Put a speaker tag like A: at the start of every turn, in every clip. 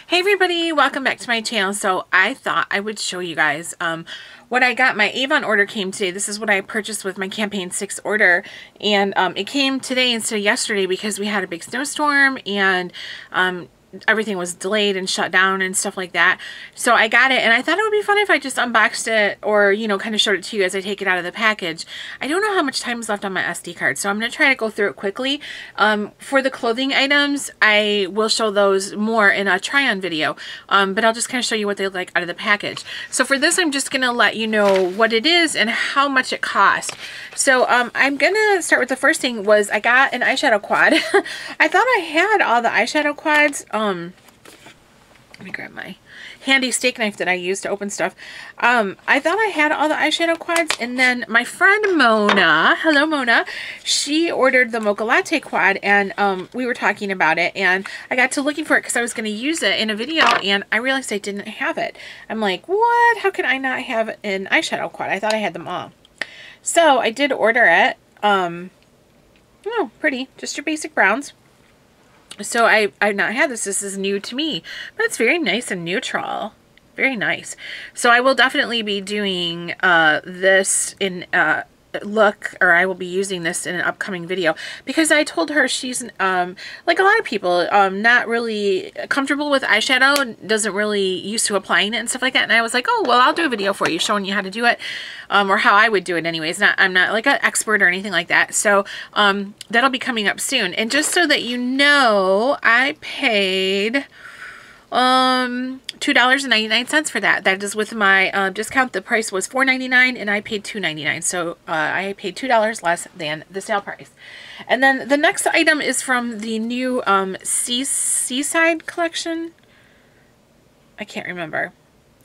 A: Hey everybody, welcome back to my channel. So I thought I would show you guys what I got. My Avon order came today. This is what I purchased with my campaign 6 order, and it came today instead of yesterday because we had a big snowstorm and everything was delayed and shut down and stuff like that. So I got it, and I thought it would be fun if I just unboxed it or, you know, kind of showed it to you as I take it out of the package. I don't know how much time is left on my SD card, so I'm going to try to go through it quickly. For the clothing items, I will show those more in a try-on video, but I'll just kind of show you what they look like out of the package. So for this, I'm just going to let you know what it is and how much it cost. So I'm going to start with the first thing was I got an eyeshadow quad. I thought I had all the eyeshadow quads. Let me grab my handy steak knife that I use to open stuff. I thought I had all the eyeshadow quads, and then my friend Mona, hello Mona, she ordered the Mocha Latte quad, and we were talking about it, and I got to looking for it because I was going to use it in a video, and I realized I didn't have it. I'm like, what? How could I not have an eyeshadow quad? I thought I had them all. So I did order it. Oh, pretty. Just your basic browns. So I've not had this. This is new to me, but it's very nice and neutral. Very nice. So I will definitely be doing this in look, or I will be using this in an upcoming video, because I told her she's like a lot of people, not really comfortable with eyeshadow, doesn't really used to applying it and stuff like that. And I was like, oh well, I'll do a video for you showing you how to do it, or how I would do it anyways. I'm not like an expert or anything like that. So that'll be coming up soon. And just so that you know, I paid $2.99 for that. That is with my discount. The price was $4.99 and I paid $2.99. So I paid $2 less than the sale price. And then the next item is from the new Seaside collection. I can't remember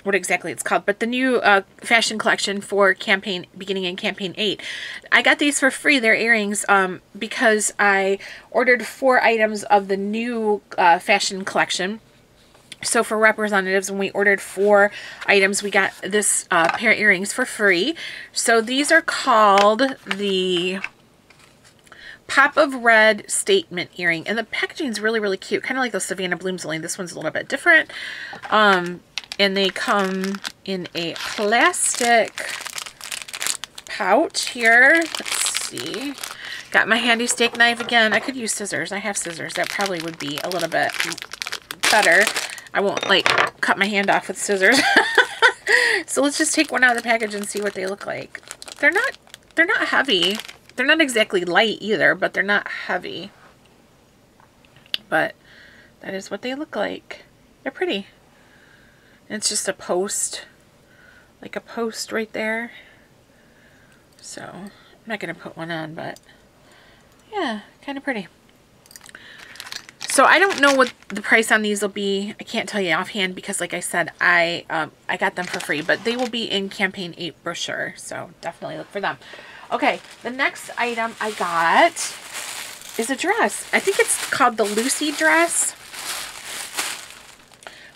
A: what exactly it's called, but the new fashion collection for campaign, beginning in campaign 8. I got these for free. They're earrings because I ordered 4 items of the new fashion collection. So for representatives, when we ordered 4 items, we got this pair of earrings for free. So these are called the Pop of Red Statement Earring. And the packaging is really, really cute. Kind of like the Savannah Blooms, only this one's a little bit different. And they come in a plastic pouch here. Let's see. Got my handy steak knife again. I could use scissors. I have scissors. That probably would be a little bit better. I won't like cut my hand off with scissors. So let's just take one out of the package and see what they look like. They're not heavy. They're not exactly light either, but they're not heavy. But that is what they look like. They're pretty. And it's just a post, like a post right there. So I'm not going to put one on, but yeah, kind of pretty. So I don't know what the price on these will be. I can't tell you offhand because, like I said, I got them for free. But they will be in Campaign 8 brochure, so definitely look for them. Okay, the next item I got is a dress. I think it's called the Lucy dress.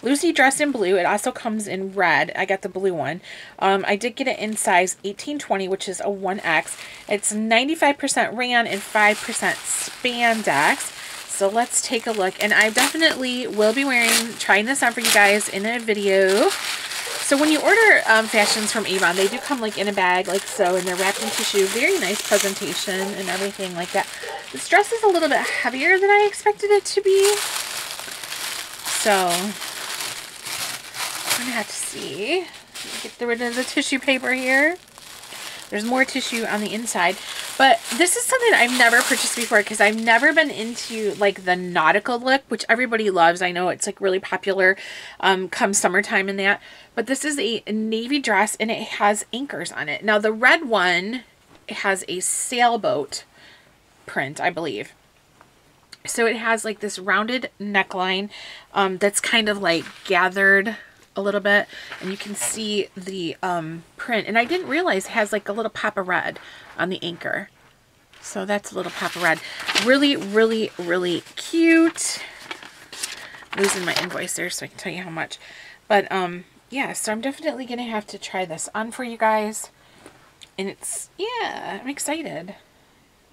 A: Lucy dress in blue. It also comes in red. I got the blue one. I did get it in size 18-20, which is a 1X. It's 95% rayon and 5% spandex. So let's take a look, and I definitely will be trying this on for you guys in a video. So when you order fashions from Avon, they do come like in a bag like so, and they're wrapped in tissue. Very nice presentation and everything like that. This dress is a little bit heavier than I expected it to be. So I'm gonna have to see. Get rid of the tissue paper here. There's more tissue on the inside, but this is something I've never purchased before because I've never been into like the nautical look, which everybody loves. I know it's like really popular come summertime and that, but this is a navy dress and it has anchors on it. Now the red one, it has a sailboat print, I believe. So it has like this rounded neckline that's kind of like gathered a little bit, and you can see the print, and I didn't realize it has like a little pop of red on the anchor. So that's a little pop of red. Really, really, really cute. I'm losing my invoice there so I can tell you how much. But yeah, so I'm definitely gonna have to try this on for you guys, and it's, yeah, I'm excited.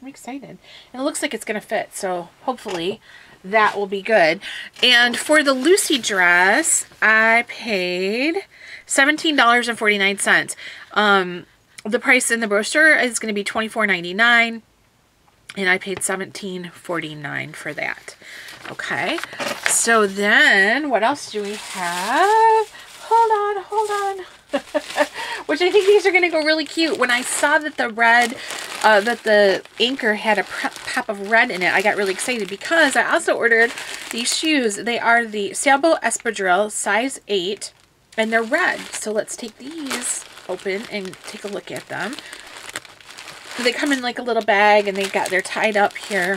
A: I'm excited. And it looks like it's going to fit, so hopefully that will be good. And for the Lucy dress, I paid $17.49. The price in the brochure is going to be $24.99, and I paid $17.49 for that. Okay, so then what else do we have? Hold on. Which I think these are going to go really cute. When I saw that the red, that the anchor had a pop of red in it, I got really excited because I also ordered these shoes. They are the Sailboat Espadrille size 8, and they're red. So let's take these open and take a look at them. They come in like a little bag, and they're tied up here.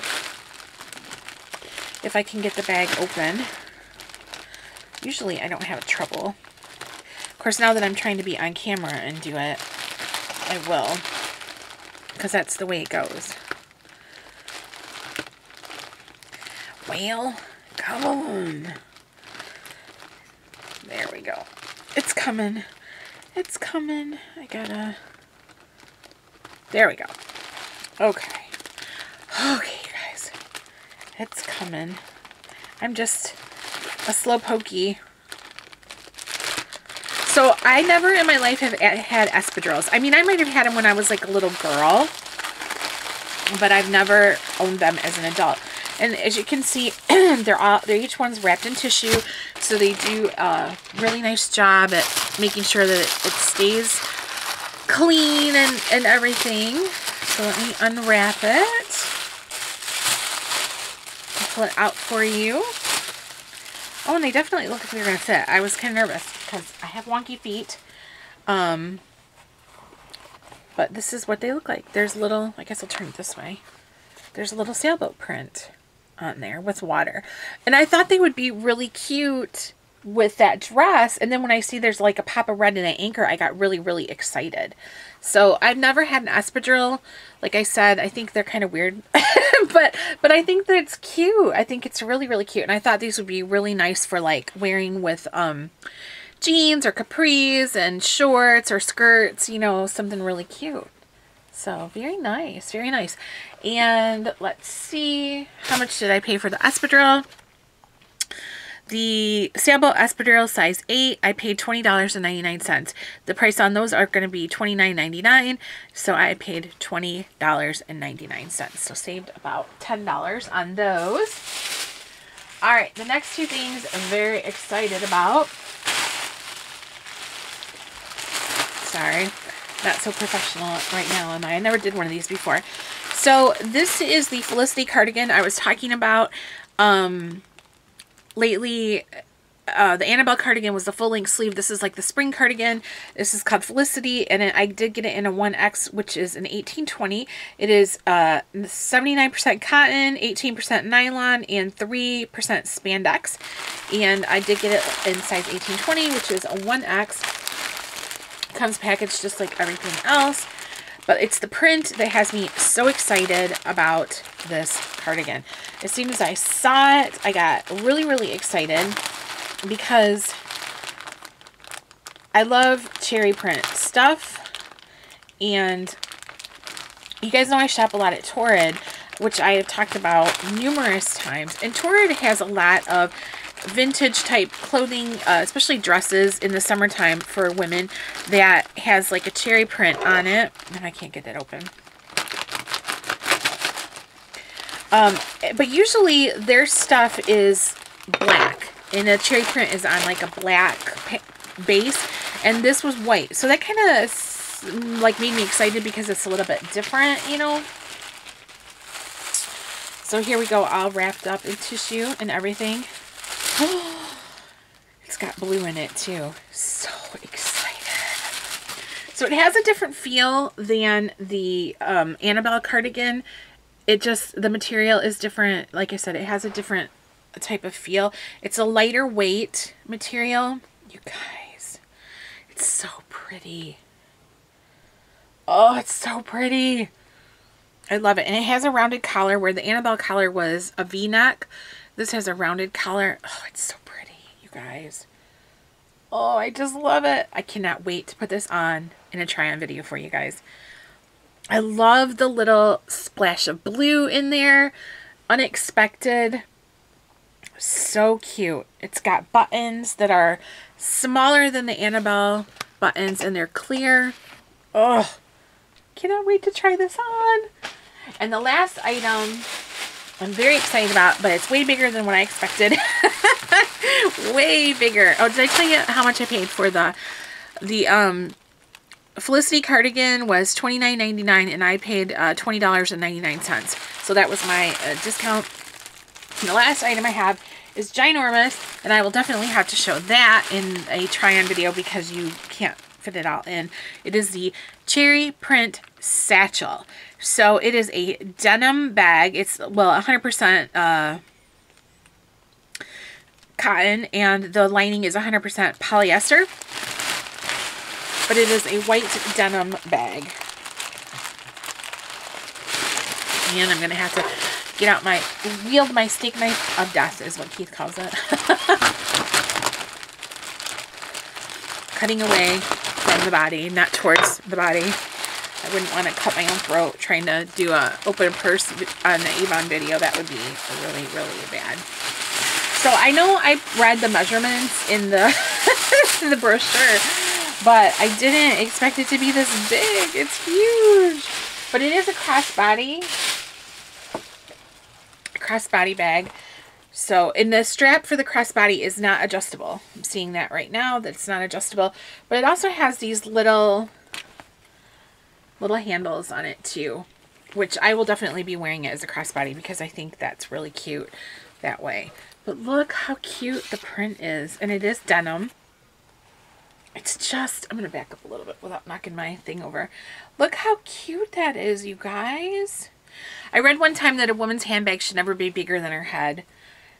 A: If I can get the bag open. Usually I don't have trouble. Of course, now that I'm trying to be on camera and do it, I will. Because that's the way it goes. Well, come on. There we go. It's coming. It's coming. I gotta... There we go. Okay. Okay, you guys. It's coming. I'm just a slow pokey. So I never in my life have had espadrilles. I mean, I might have had them when I was like a little girl, but I've never owned them as an adult. And as you can see, they're each one's wrapped in tissue, so they do a really nice job at making sure that it stays clean and everything. So let me unwrap it. I'll pull it out for you. Oh, and they definitely look like they're going to fit. I was kind of nervous because I have wonky feet. But this is what they look like. There's a little, I guess I'll turn it this way. There's a little sailboat print on there with water. And I thought they would be really cute with that dress. And then when I see there's like a pop of red in an anchor, I got really, really excited. So I've never had an espadrille. Like I said, I think they're kind of weird, but I think that it's cute. I think it's really, really cute. And I thought these would be really nice for like wearing with, jeans or capris and shorts or skirts, you know, something really cute. So very nice, very nice. And let's see, how much did I pay for the espadrille? The Sailboat Espadrille size 8, I paid $20.99. The price on those are going to be $29.99, so I paid $20.99. So saved about $10 on those. All right, the next two things I'm very excited about. Sorry, not so professional right now, am I? I never did one of these before. So this is the Felicity Cardigan I was talking about. Lately, the Annabelle cardigan was the full-length sleeve. This is like the spring cardigan. This is called Felicity, and I did get it in a 1X, which is an 1820. It is 79% cotton, 18% nylon, and 3% spandex. And I did get it in size 1820, which is a 1X. Comes packaged just like everything else. But it's the print that has me so excited about this cardigan. As soon as I saw it, I got really, really excited because I love cherry print stuff. And you guys know I shop a lot at Torrid, which I have talked about numerous times. And Torrid has a lot of vintage type clothing, especially dresses in the summertime for women, that has like a cherry print on it. And I can't get that open. But usually their stuff is black, and the cherry print is on like a black base, and this was white. So that kind of like made me excited because it's a little bit different, you know. So here we go, all wrapped up in tissue and everything. It's got blue in it too. So excited. So it has a different feel than the Annabelle cardigan. It just, the material is different. Like I said, it has a different type of feel. It's a lighter weight material. You guys, it's so pretty. Oh, it's so pretty. I love it. And it has a rounded collar where the Annabelle collar was a V-neck. This has a rounded collar. Oh, it's so pretty, you guys. Oh, I just love it. I cannot wait to put this on in a try-on video for you guys. I love the little splash of blue in there. Unexpected. So cute. It's got buttons that are smaller than the Annabelle buttons, and they're clear. Oh, cannot wait to try this on. And the last item I'm very excited about, but it's way bigger than what I expected. Way bigger. Oh, did I tell you how much I paid for the Felicity Cardigan? Was $29.99 and I paid $20.99. So that was my discount. And the last item I have is ginormous, and I will definitely have to show that in a try-on video because you can't fit it all in. It is the cherry print satchel. So it is a denim bag. It's, well, 100% cotton, and the lining is 100% polyester. But it is a white denim bag. And I'm going to have to get out wield my steak knife of death is what Keith calls it. Cutting away from the body, not towards the body. I wouldn't want to cut my own throat trying to do a open purse on the Avon video. That would be really, really bad. So I know I read the measurements in the in the brochure, but I didn't expect it to be this big. It's huge. But it is a crossbody bag. So, and the strap for the crossbody is not adjustable. I'm seeing that right now, that it's not adjustable. But it also has these little handles on it too, which I will definitely be wearing it as a crossbody because I think that's really cute that way. But look how cute the print is. And it is denim. It's just, I'm going to back up a little bit without knocking my thing over. Look how cute that is, you guys. I read one time that a woman's handbag should never be bigger than her head.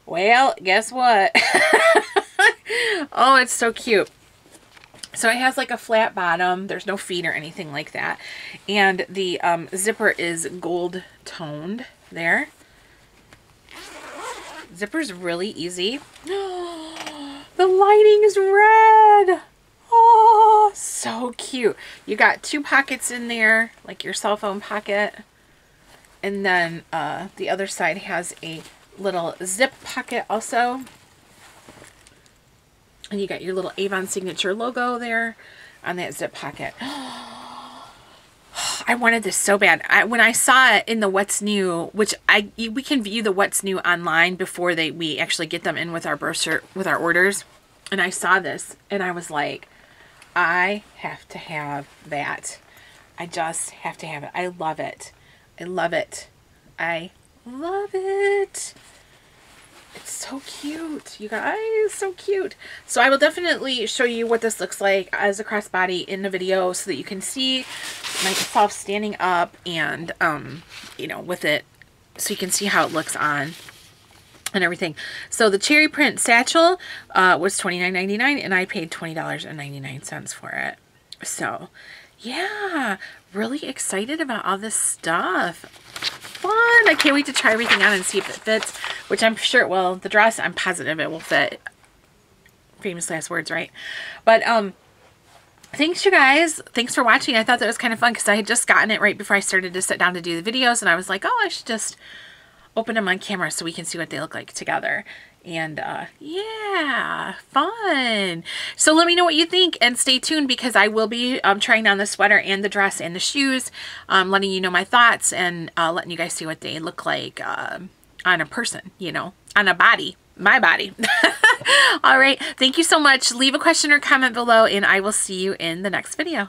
A: Well, guess what? Oh, it's so cute. So it has like a flat bottom. There's no feet or anything like that. And the zipper is gold toned there. Zipper's really easy. The lining is red. Oh, so cute. You got two pockets in there, like your cell phone pocket. And then the other side has a little zip pocket also. And you got your little Avon signature logo there on that zip pocket. I wanted this so bad. When I saw it in the What's New, which we can view the What's New online before we actually get them in with our brochure, with our orders. And I saw this and I was like, I have to have that. I just have to have it. I love it. I love it. I love it. It's so cute, you guys, so cute. So I will definitely show you what this looks like as a crossbody in the video so that you can see myself standing up and, you know, with it, so you can see how it looks on and everything. So the cherry print satchel was $29.99 and I paid $20.99 for it. So yeah, really excited about all this stuff. Fun. I can't wait to try everything on and see if it fits, which I'm sure it will. The dress, I'm positive it will fit. Famous last words, right? But thanks, you guys. Thanks for watching. I thought that was kind of fun because I had just gotten it right before I started to sit down to do the videos, and I was like, oh, I should just open them on camera so we can see what they look like together. And yeah, fun. So let me know what you think and stay tuned because I will be trying on the sweater and the dress and the shoes, letting you know my thoughts and letting you guys see what they look like on a person, you know, on a body, my body. All right. Thank you so much. Leave a question or comment below and I will see you in the next video.